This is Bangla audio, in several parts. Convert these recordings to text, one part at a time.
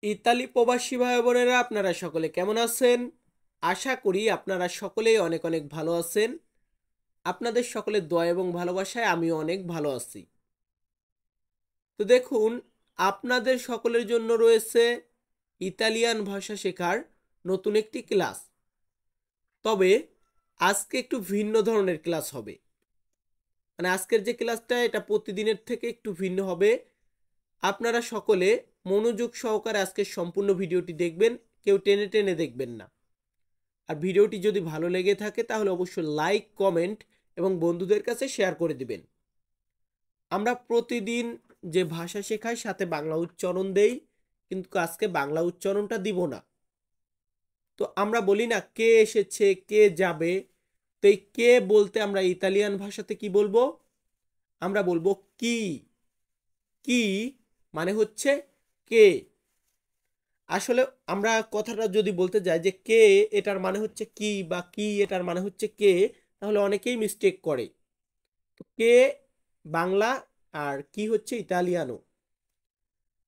ইতালি প্রবাসী ভাই বোনেরা আপনারা সকলে কেমন আছেন? আশা করি আপনারা সকলেই অনেক অনেক ভালো আছেন। আপনাদের সকলের দোয়া এবং ভালোবাসায় আমিও অনেক ভালো আছি। তো দেখুন, আপনাদের সকলের জন্য রয়েছে ইতালিয়ান ভাষা শেখার নতুন একটি ক্লাস। তবে আজকে একটু ভিন্ন ধরনের ক্লাস হবে। মানে আজকের যে ক্লাসটা এটা প্রতিদিনের থেকে একটু ভিন্ন হবে। আপনারা সকলে মনোযোগ সহকারে আজকের সম্পূর্ণ ভিডিওটি দেখবেন, কেউ টেনে টেনে দেখবেন না। আর ভিডিওটি যদি ভালো লেগে থাকে তাহলে অবশ্যই লাইক, কমেন্ট এবং বন্ধুদের কাছে শেয়ার করে দিবেন। আমরা প্রতিদিন যে ভাষা শেখাই সাথে বাংলা উচ্চারণ দেই, কিন্তু আজকে বাংলা উচ্চারণটা দিব না। তো আমরা বলি না কে এসেছে, কে যাবে। তো এই কে বলতে আমরা ইতালিয়ান ভাষাতে কি বলবো? আমরা বলবো কি। কি মানে হচ্ছে কে। আসলে আমরা কথাটা যদি বলতে যাই যে কে এটার মানে হচ্ছে কি বা কি এটার মানে হচ্ছে কে, তাহলে অনেকেই মিস্টেক করে। তো কে বাংলা আর কি হচ্ছে ইতালিয়ানো।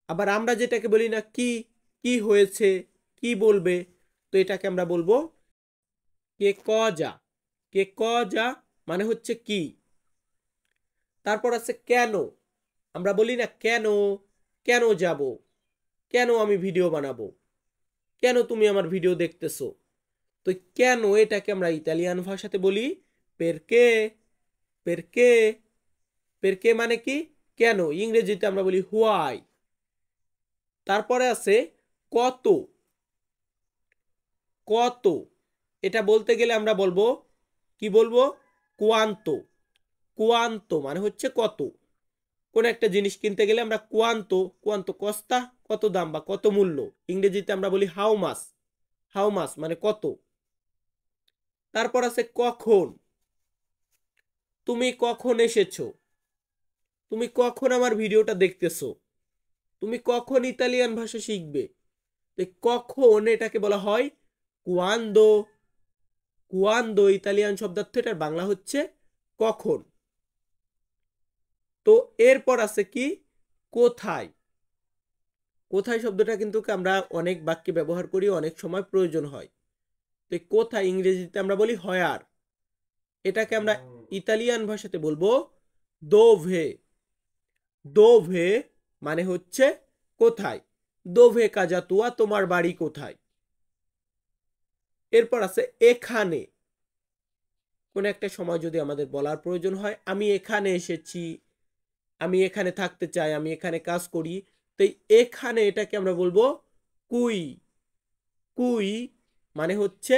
আবার আমরা যেটাকে বলি না কি, কি হয়েছে, কি বলবে, তো এটাকে আমরা বলবো কে কজা। কে কজা মানে হচ্ছে কি। তারপর আছে কেন। আমরা বলি না কেন, কেন যাব, কেন আমি ভিডিও বানাবো, কেন তুমি আমার ভিডিও দেখতেছো। তো কেন এটাকে আমরা ইতালিয়ান ভাষাতে বলি পেরকে। পেরকে, পেরকে মানে কি কেন। ইংরেজিতে আমরা বলি হোয়াই। তারপরে আছে কত। কত এটা বলতে গেলে আমরা বলবো কি বলবো কোয়ান্তো। কোয়ান্তো মানে হচ্ছে কত। কোন একটা জিনিস কিনতে গেলে আমরা কোয়ান্তো, কোয়ান্তো কস্তা কত দাম বা কত মূল্য। ইংরেজিতে আমরা বলি হাউ মাস। হাউ মাস মানে কত। তারপর আছে কখন। তুমি কখন এসেছো, তুমি কখন আমার ভিডিওটা দেখতেছো, তুমি কখন ইতালিয়ান ভাষা শিখবে। কখন এটাকে বলা হয় কুয়ান্দো। কুয়ান্দো ইতালিয়ান শব্দার্থ, এটার বাংলা হচ্ছে কখন। তো এরপর আছে কি কোথায়। কোথায় শব্দটা কিন্তু আমরা অনেক বাক্যে ব্যবহার করি, অনেক সময় প্রয়োজন হয়। তো কোথায় ইংরেজিতে আমরা বলি হয়ার। এটাকে আমরা ইতালিয়ান ভাষাতে বলবো দোভে। দোভে মানে হচ্ছে কোথায়। দোভে কাজা তুয়া, তোমার বাড়ি কোথায়। এরপর আছে এখানে। কোন একটা সময় যদি আমাদের বলার প্রয়োজন হয় আমি এখানে এসেছি, আমি এখানে থাকতে চাই, আমি এখানে কাজ করি। তো এখানে এটাকে আমরা বলবো কুই। কুই মানে হচ্ছে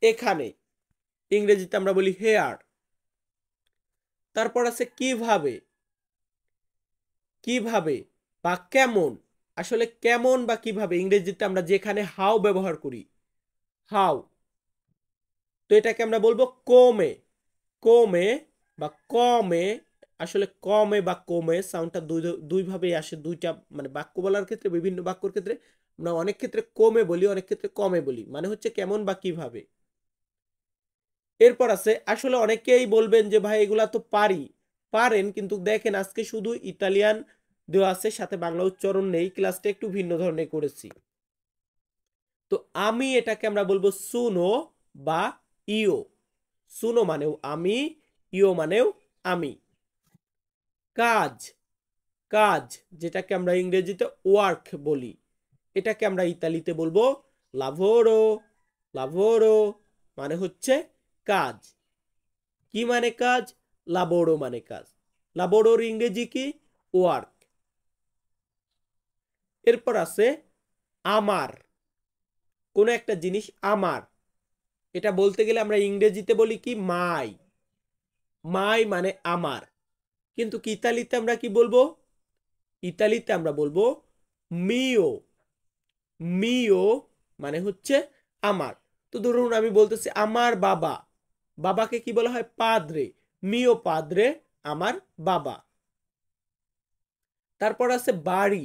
এখানে। ইংরেজিতে আমরা বলি হেয়ার। তারপর আছে কিভাবে। কিভাবে বা কেমন। আসলে কেমন বা কিভাবে ইংরেজিতে আমরা যেখানে হাউ ব্যবহার করি, হাউ। তো এটাকে আমরা বলবো কোমে। কোমে বা কমে। আসলে কমে বা কোমে সাউন্ডটা দুই ভাবেই আসে। দুইটা মানে বাক্য বলার ক্ষেত্রে, বিভিন্ন বাক্যর ক্ষেত্রে আমরা অনেক ক্ষেত্রে কোমে বলি, অনেক ক্ষেত্রে কমে বলি, মানে হচ্ছে কেমন বা কিভাবে। এরপর আছে আসলে অনেকেই বলবেন যে ভাই এগুলা তো পারি। পারেন, কিন্তু দেখেন আজকে শুধু ইতালিয়ান দেওয়া আছে, সাথে বাংলা উচ্চারণ নেই। ক্লাসটা একটু ভিন্ন ধরনের করেছি। তো আমি এটাকে আমরা বলবো সুনো বা ইও। সুনো মানেও আমি, ইও মানেও আমি। কাজ। কাজ যেটাকে আমরা ইংরেজিতে ওয়ার্ক বলি, এটাকে আমরা ইতালিতে বলবো লাভোরো। লাভোরো মানে হচ্ছে কাজ। কি মানে কাজ? লাবোরো মানে কাজ। লাবোরোর ইংরেজি কি? ওয়ার্ক। এরপর আছে আমার। কোন একটা জিনিস আমার, এটা বলতে গেলে আমরা ইংরেজিতে বলি কি মাই। মাই মানে আমার। কিন্তু কি ইতালিতে আমরা কি বলবো? ইতালিতে আমরা বলবো মিও। মিও মানে হচ্ছে আমার। তো ধরুন আমি বলতেছি আমার বাবা। বাবাকে কি বলা হয়? পাদ্রে। মিও পাদ্রে আমার বাবা। তারপর আছে বাড়ি।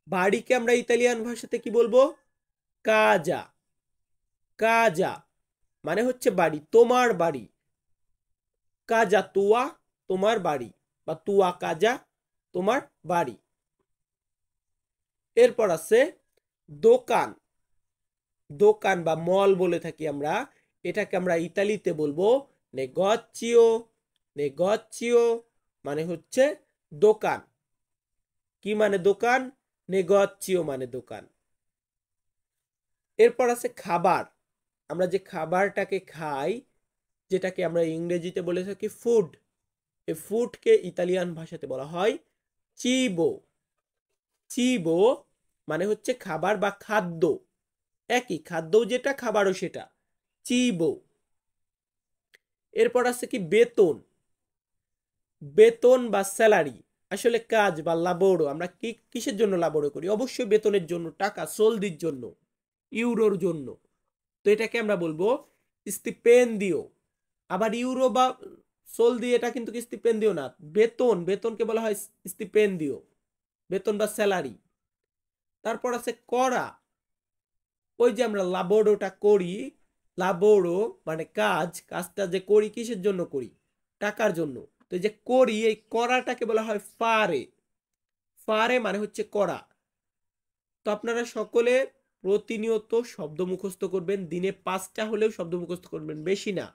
বাড়িকে আমরা ইতালিয়ান ভাষাতে কি বলবো? কাজা। কাজা মানে হচ্ছে বাড়ি, তোমার বাড়ি। কাজা তুয়া তোমার বাড়ি, বা তুয়া কাজা তোমার বাড়ি। এরপর আছে দোকান। দোকান বা মল বলে থাকি আমরা, এটাকে আমরা ইতালিতে বলবো নেগোচিও। নেগোচিও মানে হচ্ছে দোকান। কি মানে দোকান? নেগোচিও মানে দোকান। এরপর আছে খাবার। আমরা যে খাবারটাকে খাই, যেটাকে আমরা ইংরেজিতে বলে থাকি ফুড, এই ফুডকে ইতালিয়ান ভাষাতে বলা হয় চিবো। চিবো মানে হচ্ছে খাবার বা খাদ্য, একই খাদ্য যেটা, খাবারও সেটা, চিবো। এরপর আছে কি বেতন। বেতন বা স্যালারি, আসলে কাজ বা লাবোরো, আমরা কি কিসের জন্য লাবোরো করি? অবশ্যই বেতনের জন্য, টাকা সলদির জন্য, ইউরোর জন্য। তো এটাকে আমরা বলবো স্টিপেন্দিও। আবার ইউরো বা সলদি এটা কিন্তু স্টিপেন্দিও না, বেতন, বেতনকে বলা হয় স্টিপেন্দিও, বেতন বা স্যালারি। তারপর আছে করা। ওই যে আমরা লাবোরোটা করি, লাবোরো মানে কাজ, কাজটা যে করি কিসের জন্য করি? টাকার জন্য। তো এই যে করি, এই করাটাকে বলা হয় ফারে। ফারে মানে হচ্ছে করা। তো আপনারা সকলে প্রতিনিয়ত শব্দ মুখস্থ করবেন, দিনে 5টা হলেও শব্দ মুখস্থ করবেন, বেশি না।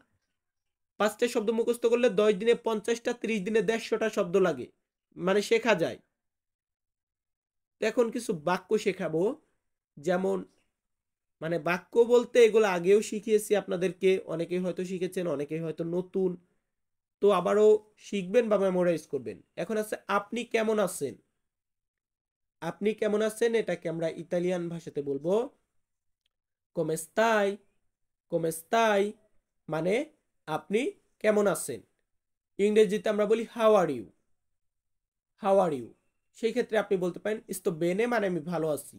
5টা শব্দ মুখস্থ করলে 10 দিনে 50টা, 30 দিনে 150টা শব্দ লাগে, মানে শেখা যায়। এখন কিছু বাক্য শেখাবো, যেমন মানে বাক্য বলতে এগুলো আগেও শিখিয়েছি আপনাদেরকে, অনেকেই হয়তো শিখেছেন, অনেকেই হয়তো নতুন, তো আবারও শিখবেন বা মেমোরাইজ করবেন। এখন আছে আপনি কেমন আছেন। আপনি কেমন আছেন এটাকে আমরা ইতালিয়ান ভাষাতে বলবো come stai। come stai মানে আপনি কেমন আছেন। ইংরেজিতে আমরা বলি how are you. How are you, সেই ক্ষেত্রে আপনি বলতে পারেন sto bene মানে আমি ভালো আছি।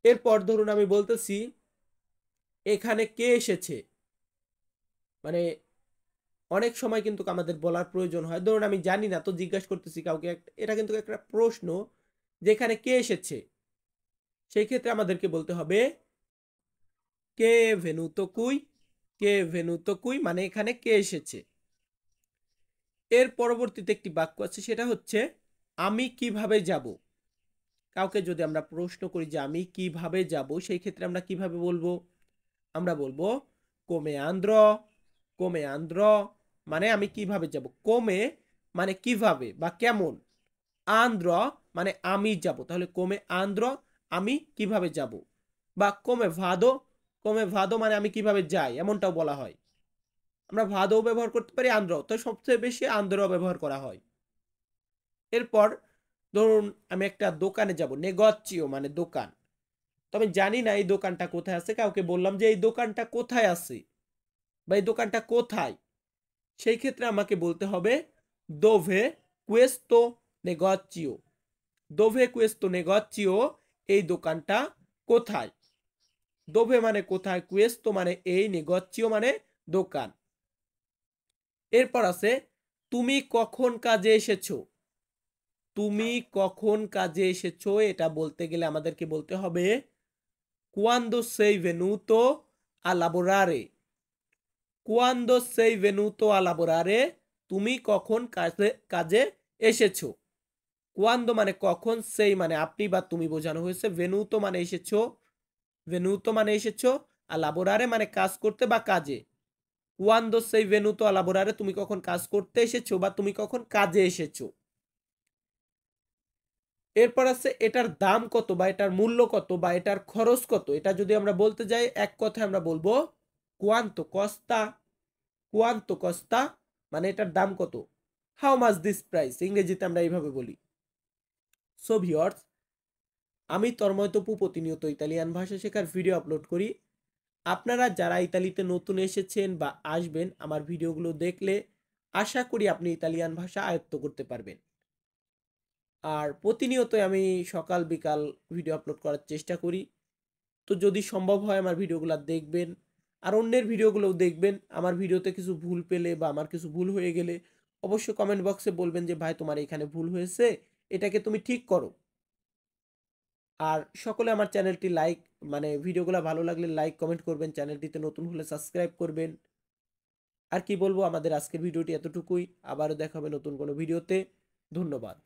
এরপর ধরুন আমি বলতেছি এখানে কে এসেছে, মানে অনেক সময় কিন্তু আমাদের বলার প্রয়োজন হয়, ধরুন আমি জানি না তো জিজ্ঞাসা করতেছি কাউকে, এটা কিন্তু একটা প্রশ্ন, যেখানে কে এসেছে, সেই ক্ষেত্রে আমাদেরকে বলতে হবে কে ভেনুতো কুই। কে ভেনুতো কুই মানে এখানে কে এসেছে। এর পরবর্তীতে একটি বাক্য আছে, সেটা হচ্ছে আমি কিভাবে যাব। কাউকে যদি আমরা প্রশ্ন করি যে আমি কিভাবে যাব, সেই ক্ষেত্রে আমরা কিভাবে বলবো? আমরা বলবো কোমে আন্দ্র। কোমে আন্দ্র মানে আমি কিভাবে যাব। কোমে মানে কিভাবে বা কেমন, আন্দ্র মানে আমি যাব, তাহলে কোমে আন্দ্র আমি কিভাবে যাব। বা কোমে ভাদো। কোমে ভাদো মানে আমি কিভাবে যাই, এমনটাও বলা হয়। আমরা ভাদো ব্যবহার করতে পারি, আন্দ্র, তো সবচেয়ে বেশি আন্দ্র ব্যবহার করা হয়। এরপর ধরুন আমি একটা দোকানে যাব, নেগোচিও মানে দোকান, তো আমি জানি না এই দোকানটা কোথায় আছে, কাউকে বললাম যে এই দোকানটা কোথায় আছে বা এই দোকানটা কোথায়, সেই ক্ষেত্রে আমাকে বলতে হবে দোভে কুয়েস্তো নেগোচিও। দোভে কুয়েস্তো নেগোচিও, এই দোকানটা কোথায়। দোভে মানে কোথায়, কুয়েস্তো মানে এই, নেগোচিও মানে দোকান। এরপর আছে তুমি কখন কাজে এসেছো। তুমি কখন কাজে এসেছো এটা বলতে গেলে আমাদেরকে বলতে হবে quando sei venuto a lavorare। quando sei venuto a lavorare তুমি কখন কাজে কাজে এসেছো। quando মানে কখন, সেই মানে আপনি বা তুমি বোঝানো হয়েছে, venuto মানে এসেছো, venuto মানে এসেছো, আর lavorare মানে কাজ করতে বা কাজে। quando sei venuto a lavorare তুমি কখন কাজ করতে এসেছো বা তুমি কখন কাজে এসেছো। এরপর আছে এটার দাম কত বা এটার মূল্য কত বা এটার খরচ কত, এটা যদি আমরা বলতে যাই এক কথায় আমরা বলবো কোয়ান্তো কস্তা। কোয়ান্তো কস্তা মানে এটার দাম কত, হাউ মাচ দিস প্রাইস, ইংরেজিতে আমরা এইভাবে বলি। সো ভিউয়ার্স, আমি তন্ময় তপু প্রতিনিয়ত ইতালিয়ান ভাষা শেখার ভিডিও আপলোড করি। আপনারা যারা ইতালিতে নতুন এসেছেন বা আসবেন, আমার ভিডিওগুলো দেখলে আশা করি আপনি ইতালিয়ান ভাষা আয়ত্ত করতে পারবেন। আর প্রতিনিয়ত আমি সকাল বিকাল ভিডিও আপলোড করার চেষ্টা করি, তো যদি সম্ভব হয় আমার ভিডিওগুলো দেখবেন, আর অন্যের ভিডিওগুলোও দেখবেন। আমার ভিডিওতে কিছু ভুল পেলে বা আমার কিছু ভুল হয়ে গেলে অবশ্যই কমেন্ট বক্সে বলবেন যে ভাই তোমার এখানে ভুল হয়েছে, এটাকে তুমি ঠিক করো। আর সকলে আমার চ্যানেলটি লাইক, মানে ভিডিওগুলো ভালো লাগলে লাইক কমেন্ট করবেন, চ্যানেলটিতে নতুন হলে সাবস্ক্রাইব করবেন। আর কি বলবো, আমাদের আজকের ভিডিওটি এতটুকুই, আবারও দেখা হবে নতুন কোনো ভিডিওতে। ধন্যবাদ।